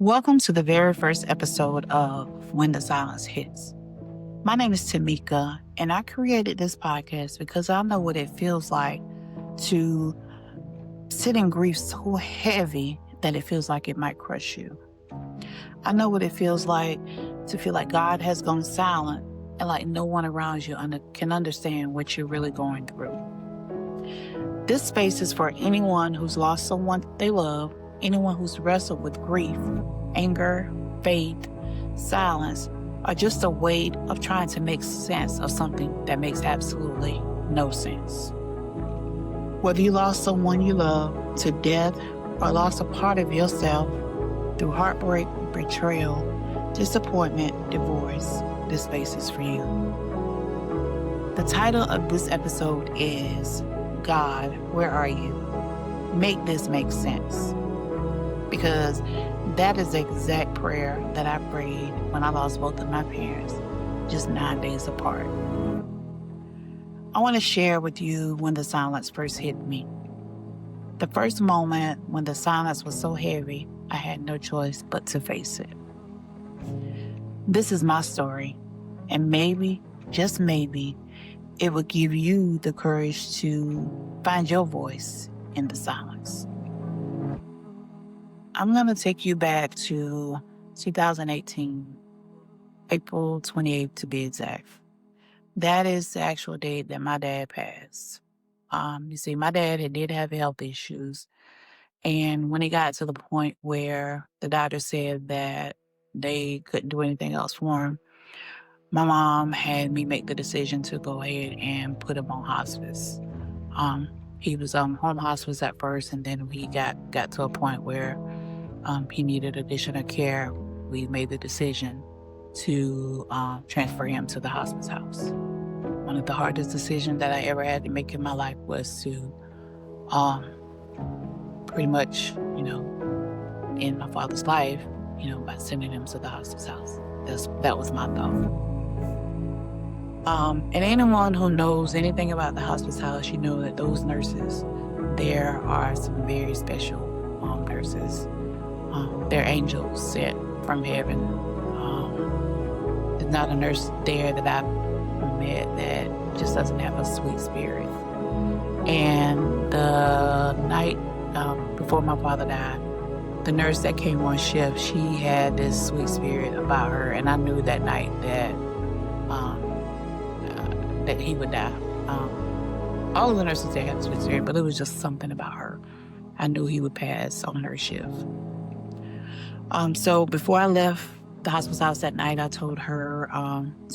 Welcome to the very first episode of When the Silence Hits. My name is Tomekia, and I created this podcast because I know what it feels like to sit in grief so heavy that it feels like it might crush you. I know what it feels like to feel like God has gone silent and like no one around you can understand what you're really going through. This space is for anyone who's lost someone they love, anyone who's wrestled with grief, anger, faith, silence, or just a weight of trying to make sense of something that makes absolutely no sense. Whether you lost someone you love to death or lost a part of yourself through heartbreak, betrayal, disappointment, divorce, this space is for you. The title of this episode is God, Where Are You? Make this make sense. Because that is the exact prayer that I prayed when I lost both of my parents, just 9 days apart. I want to share with you when the silence first hit me. The first moment when the silence was so heavy, I had no choice but to face it. This is my story, and maybe, just maybe, it will give you the courage to find your voice in the silence. I'm going to take you back to 2018, April 28th to be exact. That is the actual date that my dad passed. You see, my dad did have health issues. And when he got to the point where the doctor said that they couldn't do anything else for him, my mom had me make the decision to go ahead and put him on hospice. He was on home hospice at first, and then we got to a point where he needed additional care. We made the decision to transfer him to the hospice house. One of the hardest decisions that I ever had to make in my life was to pretty much, end my father's life, by sending him to the hospice house. That was my thought. And anyone who knows anything about the hospice house, you know that those nurses, there are some very special nurses. They're angels sent from heaven. There's not a nurse there that I've met that just doesn't have a sweet spirit. And the night before my father died, the nurse that came on shift, she had this sweet spirit about her, and I knew that night that he would die. All of the nurses there had a sweet spirit, but it was just something about her. I knew he would pass on her shift. So before I left the hospice house that night, I told her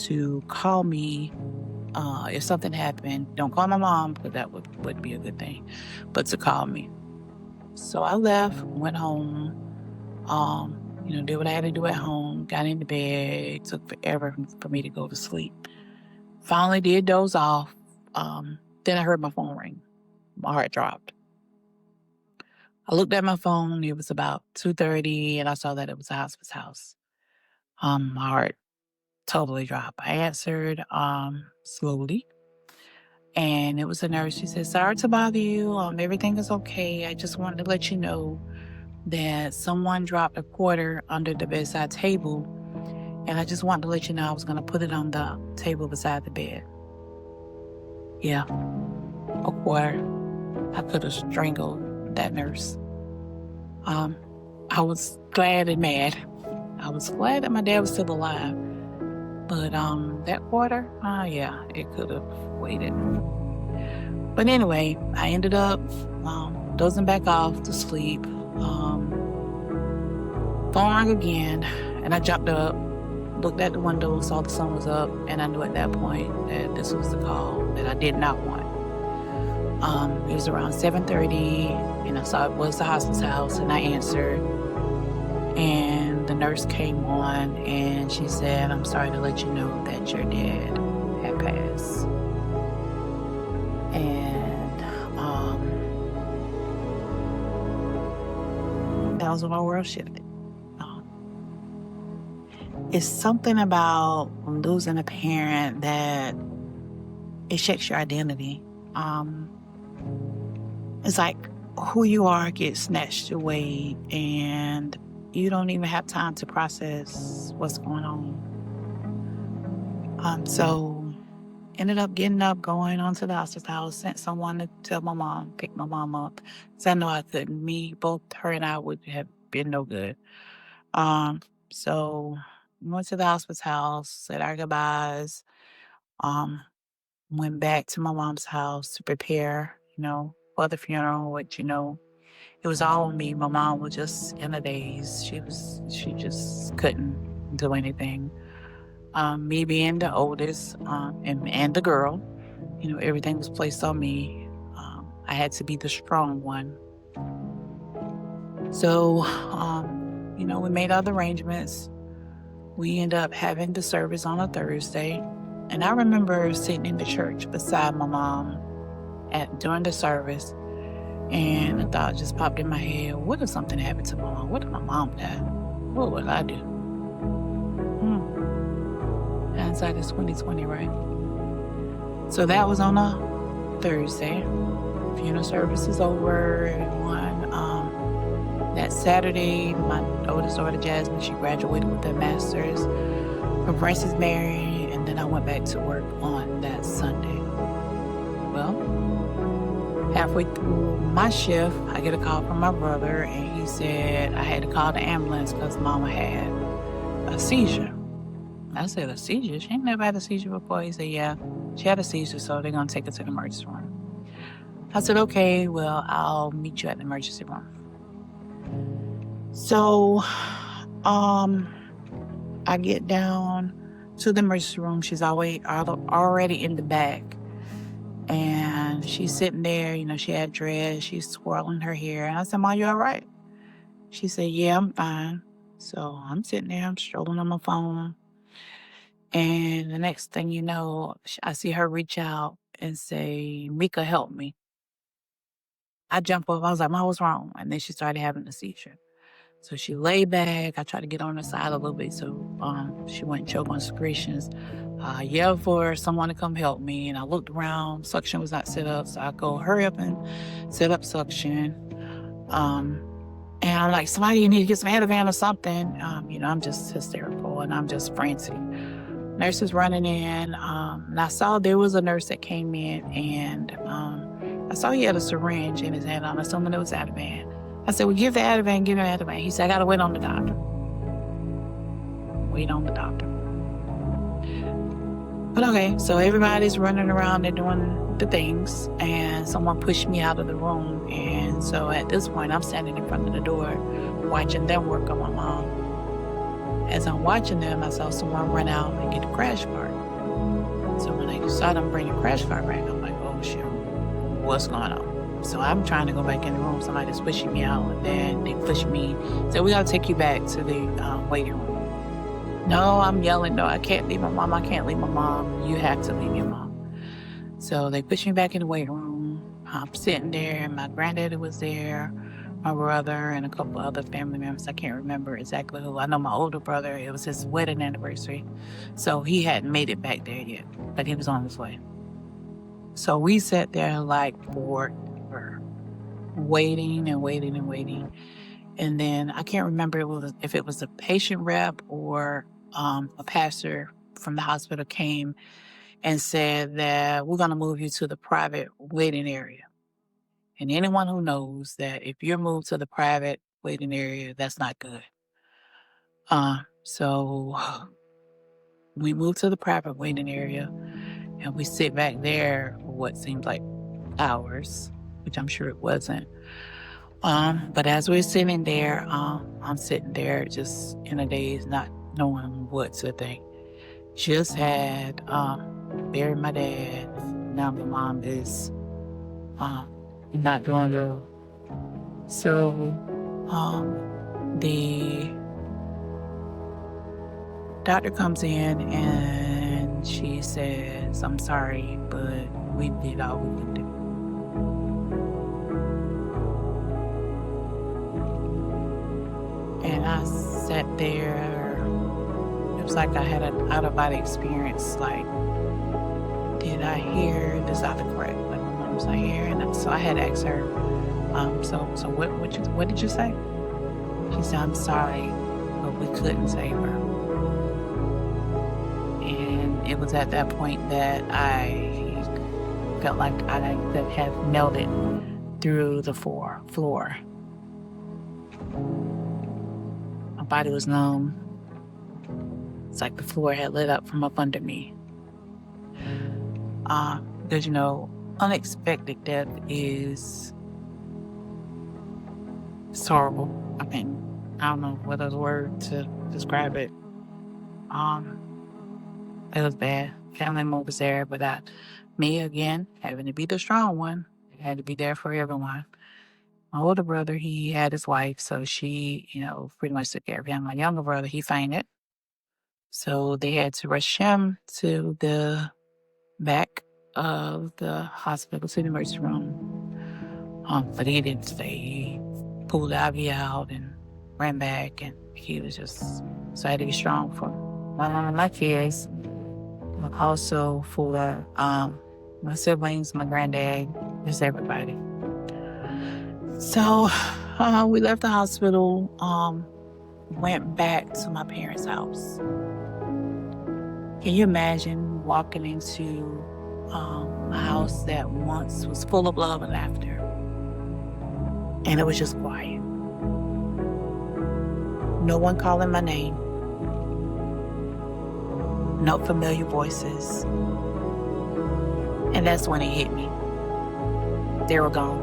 to call me if something happened. Don't call my mom, because that would be a good thing, but to call me. So I left, went home, did what I had to do at home, got into bed. It took forever for me to go to sleep. Finally did doze off. Then I heard my phone ring. My heart dropped. I looked at my phone. It was about 2:30, and I saw that it was a hospice house. My heart totally dropped. I answered slowly, and it was a nurse. She said, "Sorry to bother you. Everything is okay. I just wanted to let you know that someone dropped a quarter under the bedside table, and I just wanted to let you know I was going to put it on the table beside the bed." Yeah, a quarter. I could have strangled that nurse. I was glad and mad. I was glad that my dad was still alive. But that quarter, it could have waited. But anyway, I ended up dozing back off to sleep. Phone rang again, and I jumped up, looked at the window, saw the sun was up, and I knew at that point that this was the call that I did not want. It was around 7:30, and I saw it was the hospice house, and I answered. And the nurse came on, and she said, "I'm sorry to let you know that your dad had passed." And that was when my world shifted. It's something about losing a parent that it shakes your identity. It's like who you are gets snatched away, and you don't even have time to process what's going on. So ended up getting up, going onto the hospital, sent someone to tell my mom, pick my mom up. Because I know I couldn't. Both her and I would have been no good. So went to the hospital, said our goodbyes, um, went back to my mom's house to prepare, for the funeral, which, it was all on me. My mom was just in a daze. She just couldn't do anything. Me being the oldest, and the girl, everything was placed on me. I had to be the strong one. So, we made other arrangements. We ended up having the service on a Thursday. And I remember sitting in the church beside my mom during the service. And a thought just popped in my head, what if something happened to my mom? What if my mom died? What would I do? Hindsight is 2020, right? So that was on a Thursday. Funeral service is over. Everyone, that Saturday, my oldest daughter, Jasmine, she graduated with her master's from Francis Mary, and then I went back to work on that Sunday. Well, halfway through my shift, I get a call from my brother, and he said I had to call the ambulance because Mama had a seizure. I said, a seizure? She ain't never had a seizure before. He said, yeah, she had a seizure, so they're going to take her to the emergency room. I said, okay, well, I'll meet you at the emergency room. So, I get down to the emergency room. She's already in the back. And she's sitting there, she had dreads. She's swirling her hair. And I said, Mom, you all right? She said, yeah, I'm fine. So I'm sitting there, I'm strolling on my phone. And the next thing you know, I see her reach out and say, Mika, help me. I jump up. I was like, Mom, what's wrong? And then she started having a seizure. So she lay back. I tried to get on her side a little bit. So she went choke on secretions. I yelled for someone to come help me. And I looked around. Suction was not set up. So I go, hurry up and set up suction. And I'm like, somebody, you need to get some Ativan or something. I'm just hysterical and I'm just frantic. Nurse is running in. And I saw there was a nurse that came in, and I saw he had a syringe in his hand. I'm assuming it was Ativan. I said, well, give the Ativan, give him Ativan. He said, I got to wait on the doctor. Wait on the doctor. But okay, so everybody's running around, they're doing the things, and someone pushed me out of the room. And so at this point, I'm standing in front of the door watching them work on my mom. As I'm watching them, I saw someone run out and get a crash cart. So when I saw them bring a crash cart back, I'm like, oh shit, what's going on? So I'm trying to go back in the room. Somebody's pushing me out, and then they push me. So we got to take you back to the waiting room. No, I'm yelling, no, I can't leave my mom. I can't leave my mom. You have to leave your mom. So they push me back in the waiting room. I'm sitting there, and my granddaddy was there, my brother, and a couple other family members. I can't remember exactly who. I know my older brother, it was his wedding anniversary. So he hadn't made it back there yet, but he was on his way. So we sat there like forever, waiting and waiting and waiting. And then I can't remember if it was a patient rep or a pastor from the hospital came and said that we're going to move you to the private waiting area. And anyone who knows that if you're moved to the private waiting area, that's not good. So we moved to the private waiting area, and we sit back there for what seemed like hours, which I'm sure it wasn't. But as we're sitting there, I'm sitting there just in a daze, not knowing what to think. Just had buried my dad. Now my mom is not doing well. So the doctor comes in and she says, I'm sorry, but we did all we could do. And I sat there. It was like I had an out-of-body experience. Like, did I hear this out of correct? Like, my mom was not here. And so I had to ask her, so what did you say? She said, I'm sorry, but we couldn't save her. And it was at that point that I felt like I could have melted through the floor. My body was numb. It's like the floor had lit up from up under me. Because, unexpected death is horrible. I don't know what other word to describe it. It was bad. Family member was there, but me again, having to be the strong one, had to be there for everyone. My older brother, he had his wife, so she, pretty much took care of him. My younger brother, he fainted. So they had to rush him to the back of the hospital, to the emergency room. But he didn't stay. He pulled the IV out and ran back, and he was just, so I had to be strong for my kids. Also for my siblings, my granddad, just everybody. So we left the hospital, went back to my parents' house. Can you imagine walking into a house that once was full of love and laughter, and it was just quiet? No one calling my name. No familiar voices. And that's when it hit me. They were gone.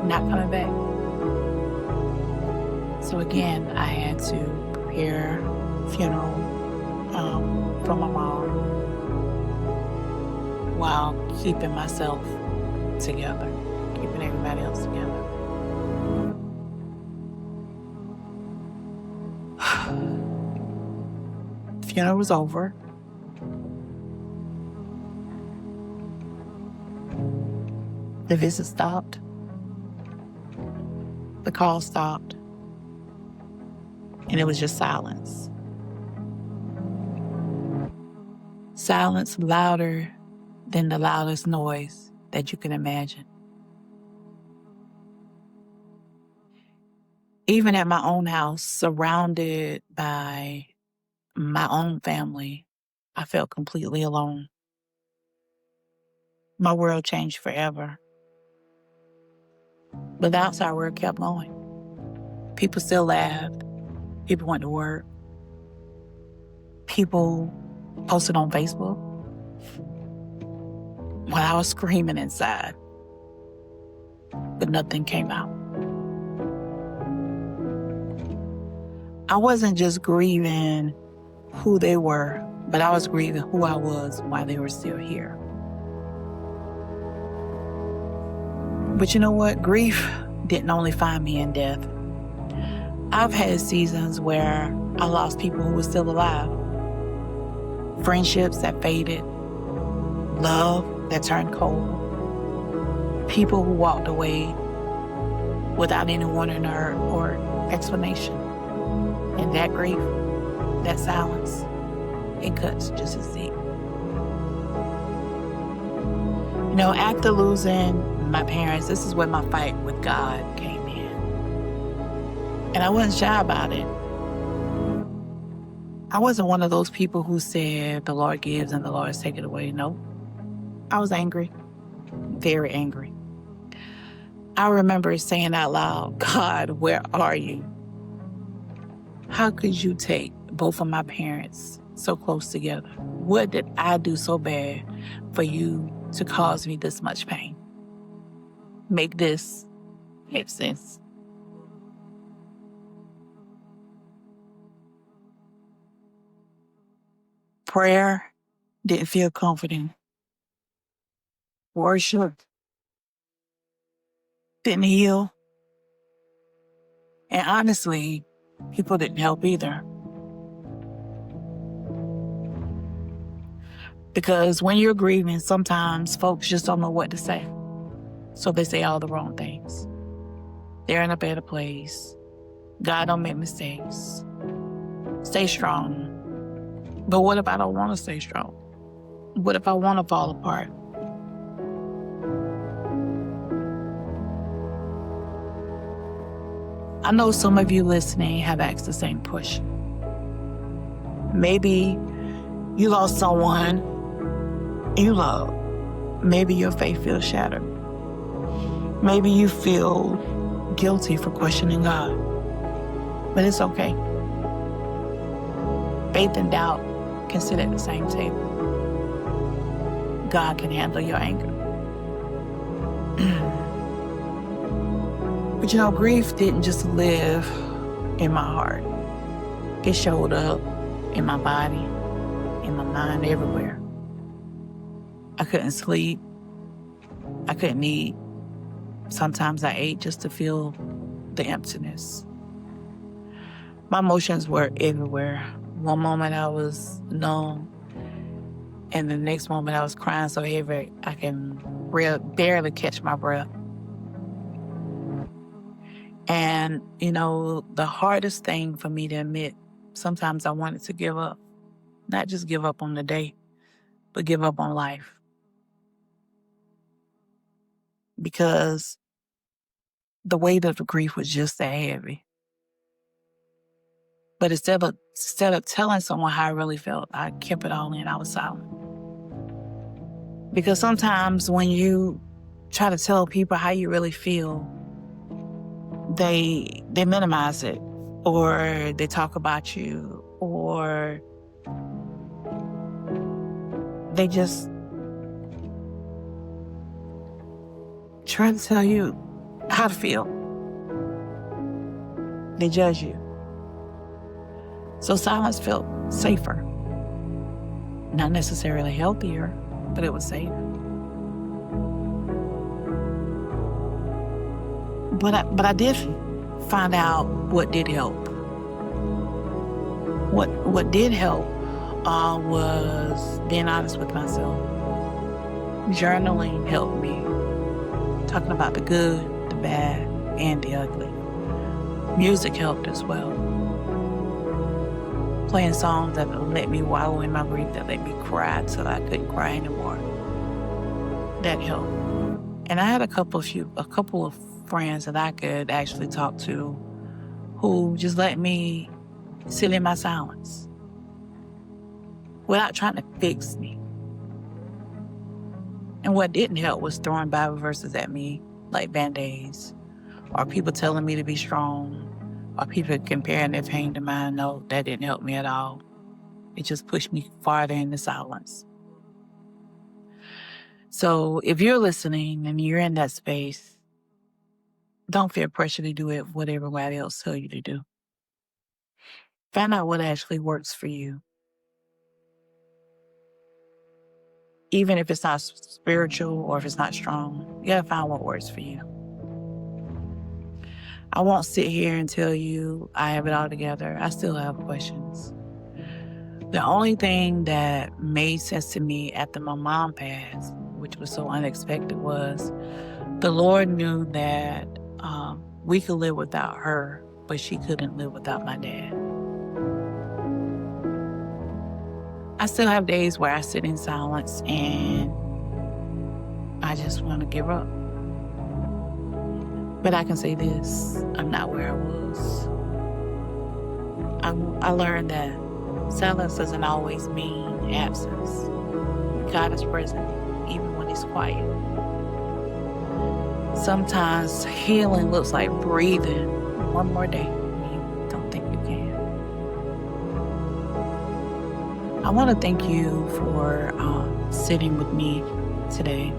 Not coming back. So again, I had to prepare a funeral for my mom while keeping myself together, keeping everybody else together. Funeral was over. The visit stopped. The call stopped. And it was just silence. Silence louder than the loudest noise that you can imagine. Even at my own house, surrounded by my own family, I felt completely alone. My world changed forever. But the outside world kept going. People still laughed. People went to work. People posted on Facebook while I was screaming inside. But nothing came out. I wasn't just grieving who they were, but I was grieving who I was while they were still here. But you know what? Grief didn't only find me in death. I've had seasons where I lost people who were still alive. Friendships that faded. Love that turned cold. People who walked away without any warning or explanation. And that grief, that silence, it cuts just as deep. After losing my parents, this is where my fight with God came in. And I wasn't shy about it. I wasn't one of those people who said the Lord gives and the Lord is taken away. No. I was angry. Very angry. I remember saying out loud, God, where are you? How could you take both of my parents so close together? What did I do so bad for you to cause me this much pain? Make this make sense. Prayer didn't feel comforting. Worship didn't heal. And honestly, people didn't help either. Because when you're grieving, sometimes folks just don't know what to say. So they say all the wrong things. They're in a better place. God don't make mistakes. Stay strong. But what if I don't want to stay strong? What if I want to fall apart? I know some of you listening have asked the same question. Maybe you lost someone you love. Maybe your faith feels shattered. Maybe you feel guilty for questioning God. But it's okay. Faith and doubt can sit at the same table. God can handle your anger. But grief didn't just live in my heart. It showed up in my body, in my mind, everywhere. I couldn't sleep. I couldn't eat. Sometimes I ate just to feel the emptiness. My emotions were everywhere. One moment I was numb, and the next moment I was crying so heavy I can barely catch my breath. And, the hardest thing for me to admit, sometimes I wanted to give up. Not just give up on the day, but give up on life. Because the weight of the grief was just that heavy. But instead of telling someone how I really felt, I kept it all in. I was silent. Because sometimes when you try to tell people how you really feel, they minimize it, or they talk about you, or they just try to tell you how to feel. They judge you. So silence felt safer. Not necessarily healthier, but it was safe. But I did find out what did help. What did help was being honest with myself. Journaling helped me. Talking about the good, the bad, and the ugly. Music helped as well. Playing songs that let me wallow in my grief, that let me cry till I couldn't cry anymore. That helped. And I had a couple of friends that I could actually talk to who just let me sit in my silence without trying to fix me. And what didn't help was throwing Bible verses at me like Band-Aids, or people telling me to be strong, or people comparing their pain to mine. No, that didn't help me at all. It just pushed me farther into silence. So if you're listening and you're in that space, don't feel pressure to do what everybody else tells you to do. Find out what actually works for you. Even if it's not spiritual or if it's not strong, you gotta find what works for you. I won't sit here and tell you I have it all together. I still have questions. The only thing that made sense to me after my mom passed, which was so unexpected, was the Lord knew that we could live without her, but she couldn't live without my dad. I still have days where I sit in silence and I just want to give up. But I can say this, I'm not where I was. I learned that silence doesn't always mean absence. God is present, even when he's quiet. Sometimes healing looks like breathing one more day when you don't think you can. I want to thank you for sitting with me today.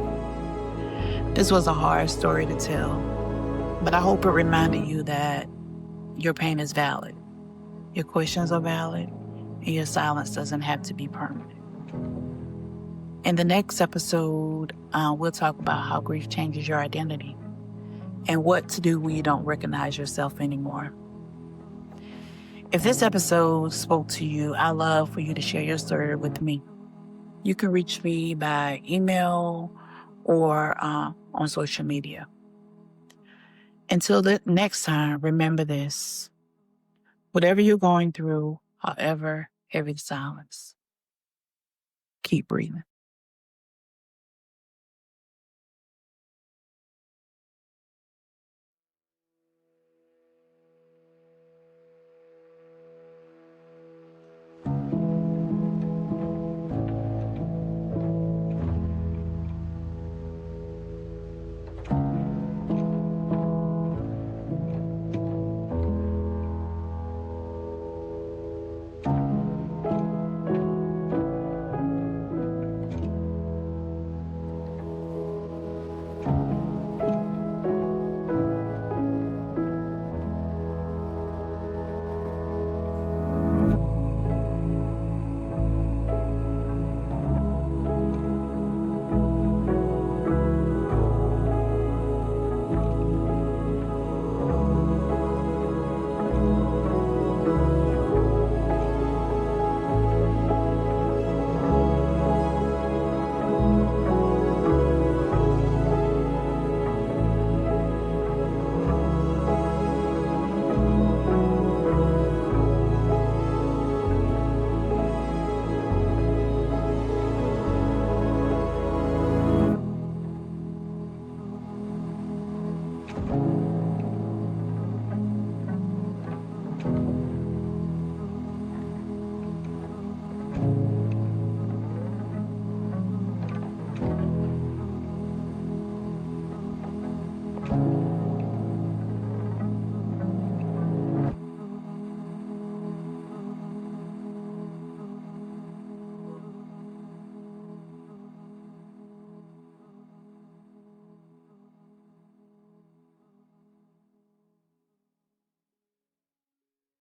This was a hard story to tell, but I hope it reminded you that your pain is valid, your questions are valid, and your silence doesn't have to be permanent. In the next episode, we'll talk about how grief changes your identity and what to do when you don't recognize yourself anymore. If this episode spoke to you, I'd love for you to share your story with me. You can reach me by email or on social media. Until the next time, remember this. Whatever you're going through, however heavy the silence, keep breathing.